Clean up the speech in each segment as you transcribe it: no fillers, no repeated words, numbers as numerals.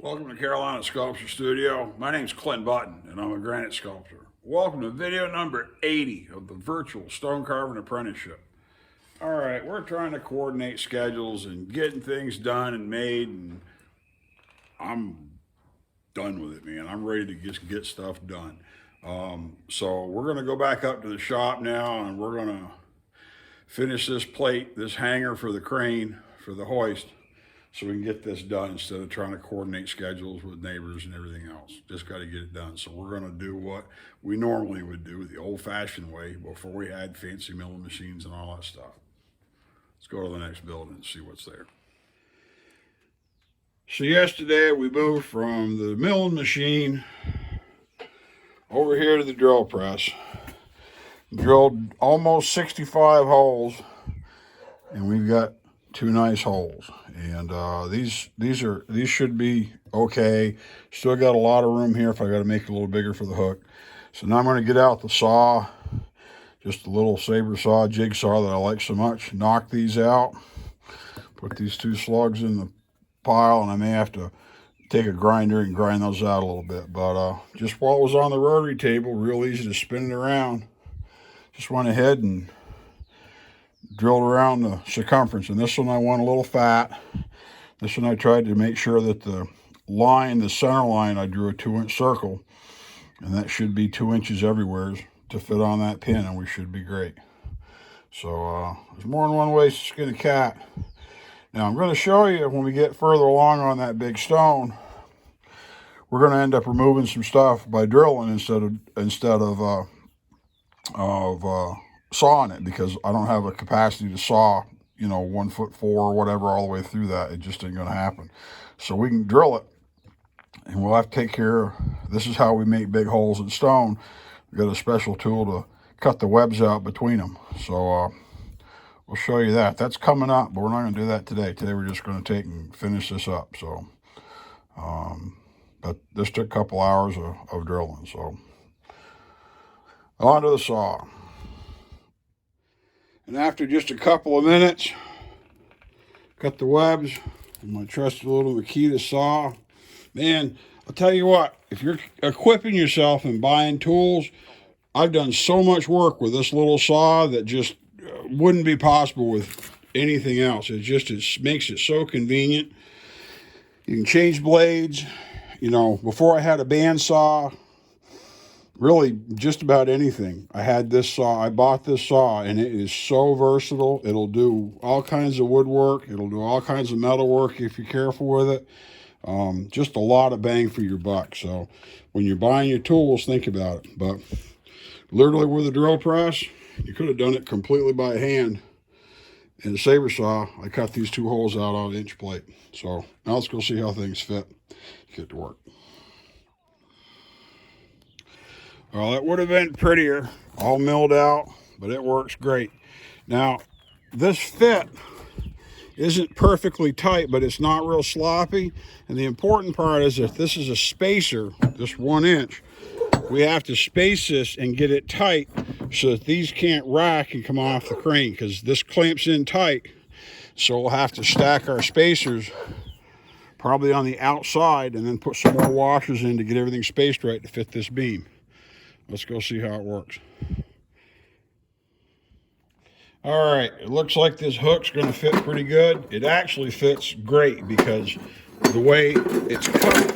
Welcome to Carolina Sculpture Studio. My name's Clint Button, and I'm a granite sculptor. Welcome to video number 80 of the Virtual Stone Carving Apprenticeship. All right, we're trying to coordinate schedules and getting things done and made, and I'm done with it, man. I'm ready to just get stuff done. So we're going to go back up to the shop now, and we're going to finish this plate, this hanger for the crane, for the hoist, so we can get this done instead of trying to coordinate schedules with neighbors and everything else. Just got to get it done. So we're going to do what we normally would do the old-fashioned way before we had fancy milling machines and all that stuff. Let's go to the next building and see what's there. So yesterday we moved from the milling machine over here to the drill press. Drilled almost 65 holes, and we've got two nice holes, and these should be okay. Still got a lot of room here if I got to make it a little bigger for the hook. So now I'm going to get out the saw, just a little saber saw jigsaw that I like so much, knock these out, put these two slugs in the pile, and I may have to take a grinder and grind those out a little bit. But just while it was on the rotary table, real easy to spin it around, just went ahead and drilled around the circumference. And this one I want a little fat. This one I tried to make sure that the line, the center line, I drew a 2-inch circle, and that should be 2 inches everywhere to fit on that pin, and we should be great. So there's more than one way to skin a cat. Now I'm going to show you when we get further along on that big stone, we're going to end up removing some stuff by drilling instead of sawing it, because I don't have a capacity to saw, 1'4" or whatever all the way through that. It just ain't going to happen. So we can drill it, and we'll have to take care of, this is how we make big holes in stone. We've got a special tool to cut the webs out between them. So we'll show you that. That's coming up, but we're not going to do that today. Today we're just going to take and finish this up. So, but this took a couple hours of drilling. So onto the saw. And after just a couple of minutes, cut the webs with my trusty little Makita saw. Man, I'll tell you what, if you're equipping yourself and buying tools, I've done so much work with this little saw that just wouldn't be possible with anything else. It makes it so convenient. You can change blades. Before I had a bandsaw, really just about anything. I had this saw. I bought this saw, and it is so versatile. It'll do all kinds of woodwork. It'll do all kinds of metal work if you're careful with it. Just a lot of bang for your buck. So when you're buying your tools, think about it. But literally with a drill press, you could have done it completely by hand. In a saber saw, I cut these two holes out on an inch plate. So now let's go see how things fit. Get to work. Well, that would have been prettier, all milled out, but it works great. Now, this fit isn't perfectly tight, but it's not real sloppy. And the important part is that this is a spacer, this 1 inch. We have to space this and get it tight so that these can't rack and come off the crane, because this clamps in tight. So we'll have to stack our spacers probably on the outside and then put some more washers in to get everything spaced right to fit this beam. Let's go see how it works. All right, it looks like this hook's going to fit pretty good. It actually fits great because the way it's cut,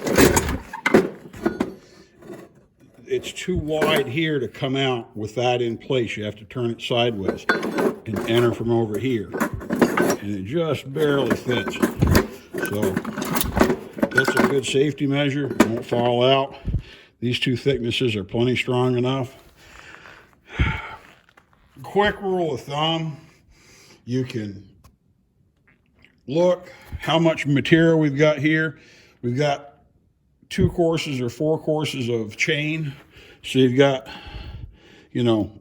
it's too wide here to come out with that in place. You have to turn it sideways and enter from over here. And it just barely fits. So that's a good safety measure. It won't fall out. These two thicknesses are plenty strong enough. Quick rule of thumb, you can look how much material we've got here. We've got 2 courses or 4 courses of chain. So you've got,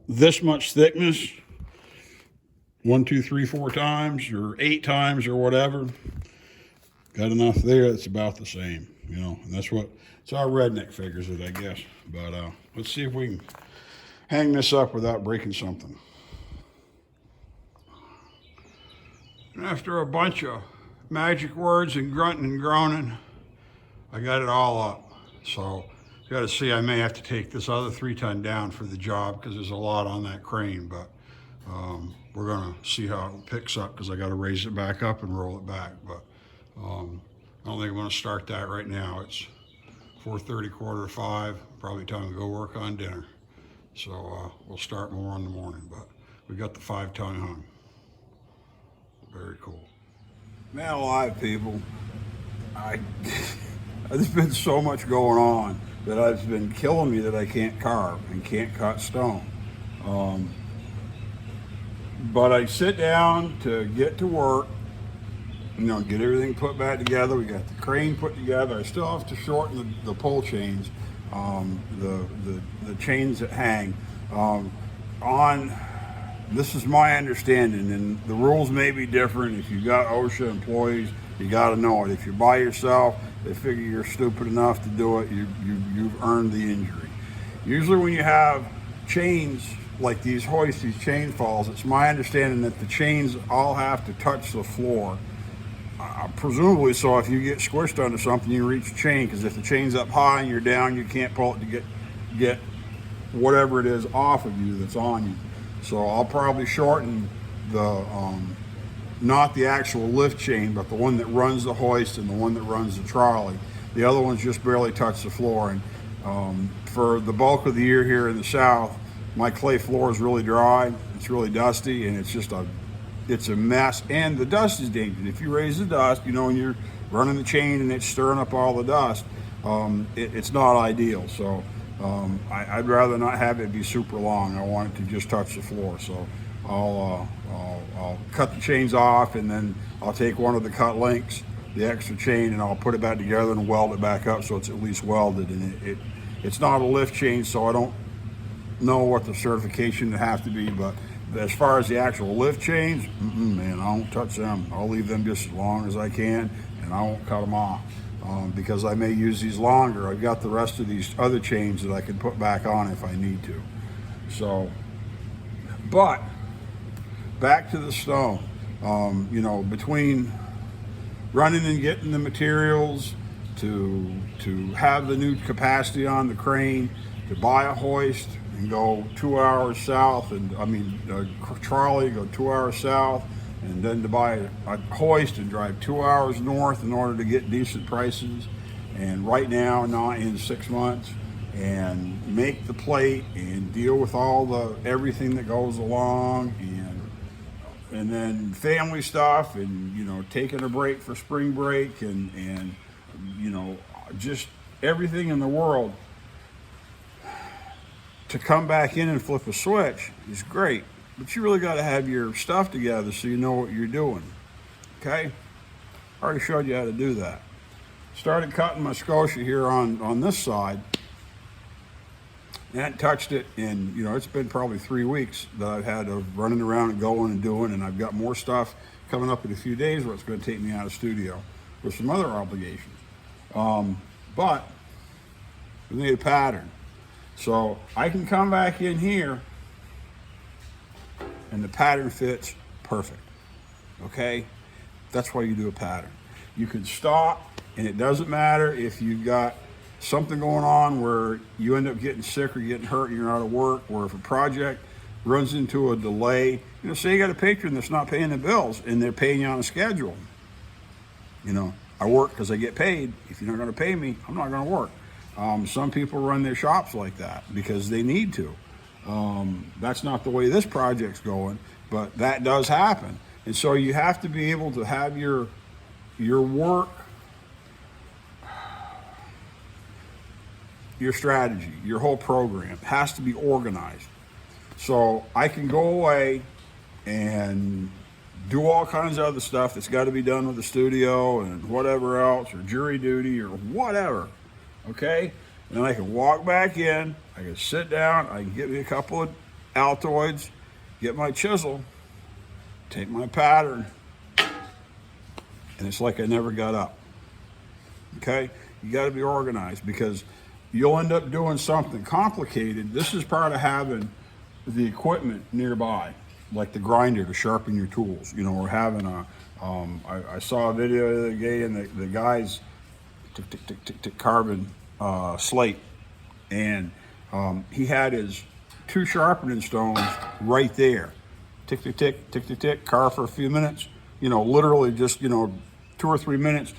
this much thickness, 1, 2, 3, 4 times or 8 times or whatever. Got enough there, it's about the same, and that's what, it's our redneck figures it, I guess. But let's see if we can hang this up without breaking something. And after a bunch of magic words and grunting and groaning, I got it all up. So you got to see, I may have to take this other 3-ton down for the job because there's a lot on that crane, but we're gonna see how it picks up because I got to raise it back up and roll it back. But I don't think I'm gonna start that right now. It's 4:30, 4:45, probably time to go work on dinner. So we'll start more in the morning, but we got the 5-ton hung. Very cool. Man alive, people. There's been so much going on that it's been killing me that I can't carve and can't cut stone. But I sit down to get to work, get everything put back together. We got the crane put together. I still have to shorten the pull chains, the chains that hang. This is my understanding, and the rules may be different. If you got OSHA employees, you got to know it. If you're by yourself, they figure you're stupid enough to do it. You've earned the injury. Usually, when you have chains like these hoists, these chain falls, it's my understanding that the chains all have to touch the floor. Presumably, so if you get squished under something, you reach the chain, because if the chain's up high and you're down, you can't pull it to get whatever it is off of you that's on you. So I'll probably shorten the, not the actual lift chain, but the one that runs the hoist and the one that runs the trolley. The other ones just barely touch the floor. And for the bulk of the year here in the South, my clay floor is really dry, it's really dusty, and it's a mess. And the dust is dangerous. If you raise the dust, when you're running the chain and it's stirring up all the dust, it's not ideal. So I'd rather not have it be super long. I want it to just touch the floor. So I'll cut the chains off, and then I'll take one of the cut links, the extra chain, and I'll put it back together and weld it back up so it's at least welded. And it's not a lift chain, so I don't know what the certification would have to be, but as far as the actual lift chains, man, I don't touch them. I'll leave them just as long as I can, and I won't cut them off. Because I may use these longer. I've got the rest of these other chains that I can put back on if I need to. So, but back to the stone. Between running and getting the materials, to have the new capacity on the crane, to buy a hoist and go 2 hours south, and trolley, go 2 hours south, and then to buy a hoist and drive 2 hours north in order to get decent prices, and right now, not in 6 months, and make the plate and deal with everything that goes along, and then family stuff, and taking a break for spring break, and just everything in the world. To come back in and flip a switch is great, but you really got to have your stuff together so you know what you're doing. Okay? I already showed you how to do that. Started cutting my scotia here on this side. I hadn't touched it in, it's been probably 3 weeks that I've had of running around and going and doing, and I've got more stuff coming up in a few days where it's going to take me out of studio with some other obligations. But we need a pattern. So I can come back in here and the pattern fits perfect. Okay? That's why you do a pattern. You can stop, and it doesn't matter if you've got something going on where you end up getting sick or getting hurt and you're out of work, or if a project runs into a delay. Say you got a patron that's not paying the bills and they're paying you on a schedule. I work because I get paid. If you're not going to pay me, I'm not going to work. Some people run their shops like that because they need to. That's not the way this project's going, but that does happen. And so you have to be able to have your work, your strategy, your whole program has to be organized. So I can go away and do all kinds of other stuff that's got to be done with the studio and whatever else, or jury duty or whatever. Okay, and then I can walk back in, I can sit down, I can get me a couple of Altoids, get my chisel, take my pattern, and it's like I never got up. Okay, you got to be organized, because you'll end up doing something complicated. This is part of having the equipment nearby, like the grinder to sharpen your tools, or having I saw a video the other day, and the guy's tick, tick, tick, tick, tick, carving slate. And he had his 2 sharpening stones right there. Tick, tick, tick, tick, tick, tick, carve for a few minutes. You know, literally just, 2 or 3 minutes,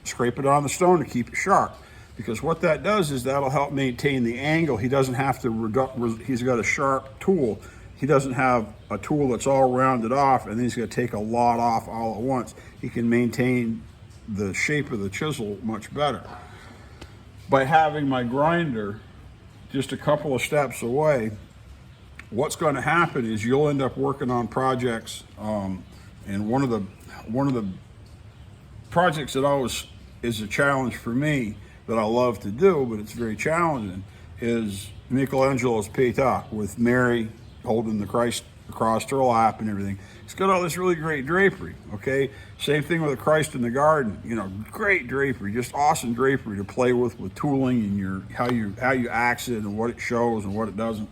scrape it on the stone to keep it sharp. Because what that does is that'll help maintain the angle. He doesn't have to, he's got a sharp tool. He doesn't have a tool that's all rounded off and then he's gonna take a lot off all at once. He can maintain the shape of the chisel much better. By having my grinder just a couple of steps away, what's gonna happen is you'll end up working on projects, and one of the projects that always is a challenge for me that I love to do, but it's very challenging, is Michelangelo's Pietà with Mary holding the Christ across her lap and everything. It's got all this really great drapery, okay? Same thing with the Christ in the garden, great drapery, just awesome drapery to play with tooling and how you axe it and what it shows and what it doesn't.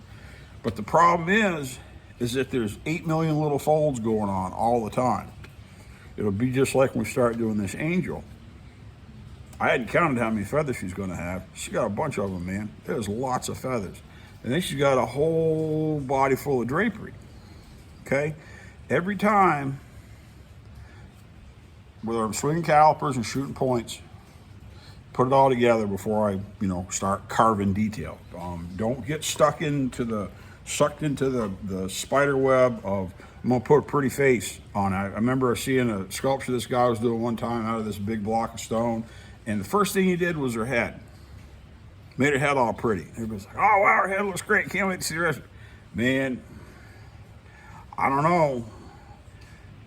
But the problem is that there's 8 million little folds going on all the time. It'll be just like when we start doing this angel. I hadn't counted how many feathers she's gonna have. She's got a bunch of them, man. There's lots of feathers. And then she's got a whole body full of drapery, okay? Every time, whether I'm swinging calipers and shooting points, put it all together before I, start carving detail. Don't get sucked into the spider web of, I'm gonna put a pretty face on it. I remember seeing a sculpture this guy was doing one time out of this big block of stone, and the first thing he did was her head. Made her head all pretty. Everybody's like, oh wow, her head looks great, can't wait to see the rest. Man, I don't know.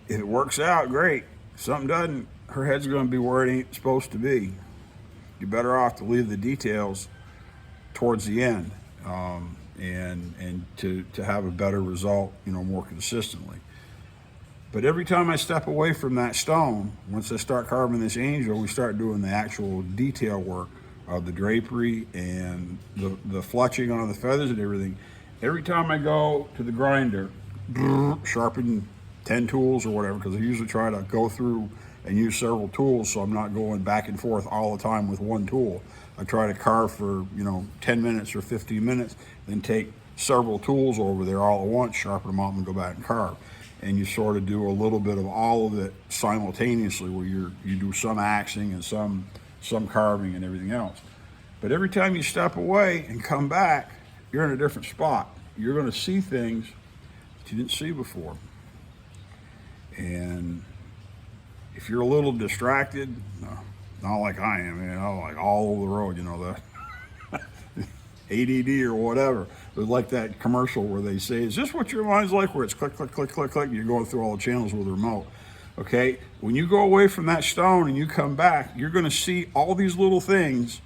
If it works out, great. If something doesn't, her head's gonna be where it ain't supposed to be. You're better off to leave the details towards the end, and to have a better result, more consistently. But every time I step away from that stone, once I start carving this angel, we start doing the actual detail work of the drapery and the fletching on the feathers and everything. Every time I go to the grinder, sharpen 10 tools or whatever, because I usually try to go through and use several tools so I'm not going back and forth all the time with one tool. I try to carve for 10 minutes or 15 minutes, then take several tools over there all at once, sharpen them up and go back and carve. And you sort of do a little bit of all of it simultaneously, where you do some axing and some carving and everything else. But every time you step away and come back, you're in a different spot. You're gonna see things that you didn't see before. And if you're a little distracted, not like I am, like all over the road, the ADD or whatever. It was like that commercial where they say, is this what your mind's like, where it's click, click, click, click, click, and you're going through all the channels with a remote. Okay, when you go away from that stone and you come back, you're gonna see all these little things.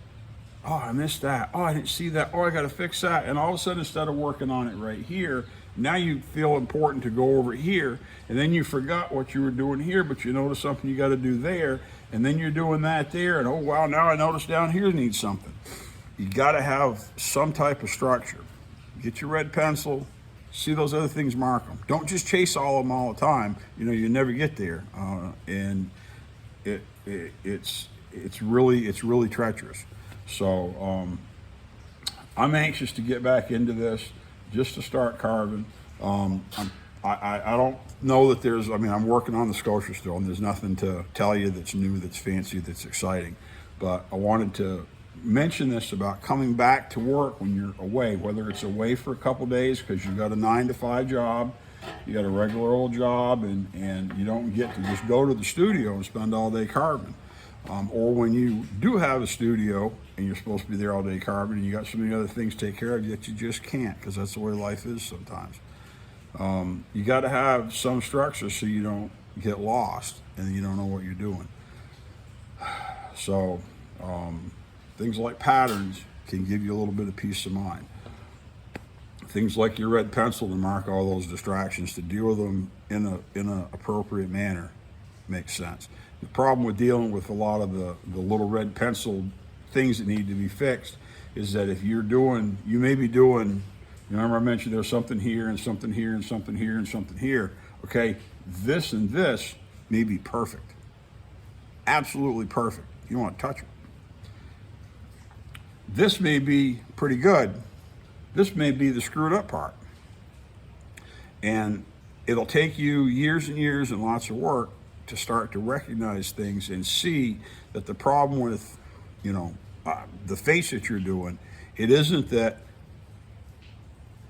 Oh, I missed that. Oh, I didn't see that. Oh, I gotta fix that. And all of a sudden, instead of working on it right here, now you feel important to go over here, and then you forgot what you were doing here, but you notice something you gotta do there, and then you're doing that there, and oh wow, now I notice down here needs something. You gotta have some type of structure. Get your red pencil, see those other things, mark them. Don't just chase all of them all the time. You never get there, and it's really treacherous. So I'm anxious to get back into this, just to start carving. I don't know that there's. I'm working on the sculpture still, and there's nothing to tell you that's new, that's fancy, that's exciting. But I wanted to mention this about coming back to work when you're away, whether it's away for a couple days because you've got a 9-to-5 job, you got a regular old job, and you don't get to just go to the studio and spend all day carving. Or when you do have a studio and you're supposed to be there all day carving and you got so many other things to take care of that you just can't, because that's the way life is sometimes. You got to have some structure so you don't get lost and you don't know what you're doing. So things like patterns can give you a little bit of peace of mind. Things like your red pencil to mark all those distractions, to deal with them in an appropriate manner, makes sense. The problem with dealing with a lot of the little red pencil things that need to be fixed is that if you may be doing, remember I mentioned there's something here and something here and something here and something here, okay? This and this may be perfect, absolutely perfect. You don't want to touch them. This may be pretty good. This may be the screwed up part. And it'll take you years and years and lots of work to start to recognize things and see that the problem with, the face that you're doing, it isn't that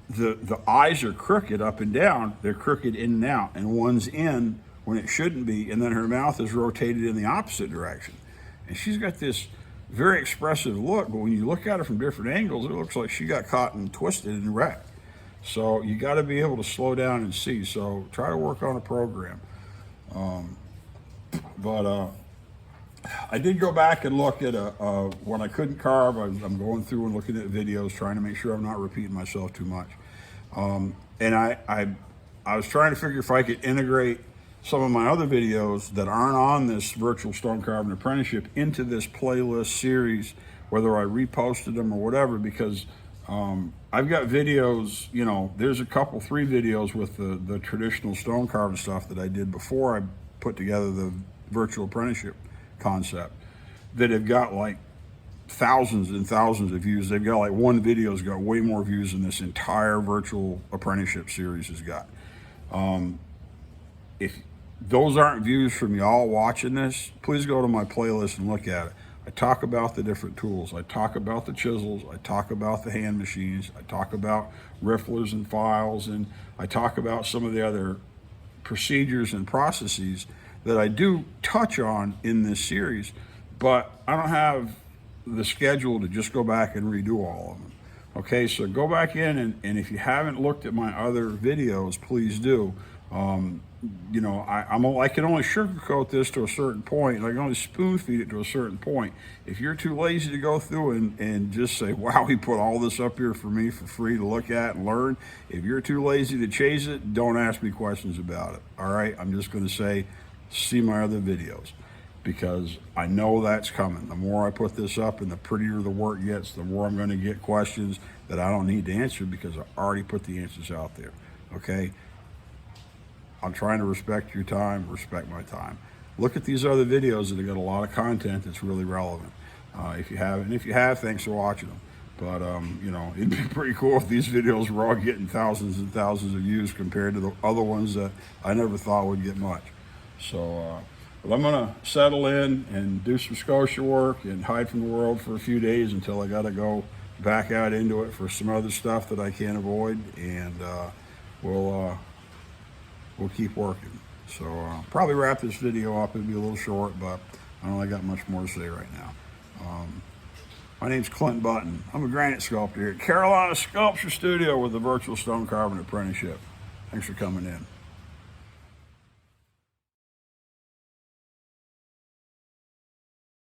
the eyes are crooked up and down, they're crooked in and out, and one's in when it shouldn't be, and then her mouth is rotated in the opposite direction. And she's got this very expressive look, but when you look at her from different angles, it looks like she got caught and twisted and wrecked. So you got to be able to slow down and see. So try to work on a program. I did go back and look at when I couldn't carve. I'm going through and looking at videos, trying to make sure I'm not repeating myself too much. And I was trying to figure if I could integrate some of my other videos that aren't on this Virtual Stone Carving Apprenticeship into this playlist series, whether I reposted them or whatever, because I've got videos, there's a couple, 3 videos with the traditional stone carving stuff that I did before I put together the virtual apprenticeship concept that have got like thousands and thousands of views. They've got like one video's got way more views than this entire virtual apprenticeship series has got. If those aren't views from y'all watching this, please go to my playlist and look at it. I talk about the different tools. I talk about the chisels. I talk about the hand machines. I talk about rifflers and files, and I talk about some of the other procedures and processes that I do touch on in this series, but I don't have the schedule to just go back and redo all of them. Okay, so go back in, and if you haven't looked at my other videos, please do. I can only sugarcoat this to a certain point. I can only spoon feed it to a certain point. If you're too lazy to go through and just say, wow, he put all this up here for me for free to look at and learn. If you're too lazy to chase it, don't ask me questions about it. All right, I'm just going to say, see my other videos, because I know that's coming. The more I put this up and the prettier the work gets, the more I'm going to get questions that I don't need to answer because I already put the answers out there. Okay, I'm trying to respect your time, respect my time. Look at these other videos that have got a lot of content that's really relevant. If you have, thanks for watching them. But it'd be pretty cool if these videos were all getting thousands and thousands of views compared to the other ones that I never thought would get much. So, but I'm gonna settle in and do some sculpture work and hide from the world for a few days until I gotta go back out into it for some other stuff that I can't avoid, and we'll keep working. So probably wrap this video up. It'll be a little short, but I don't really got much more to say right now. My name's Clint Button. I'm a granite sculptor here at Carolina Sculpture Studio with the Virtual Stone Carving Apprenticeship. Thanks for coming in.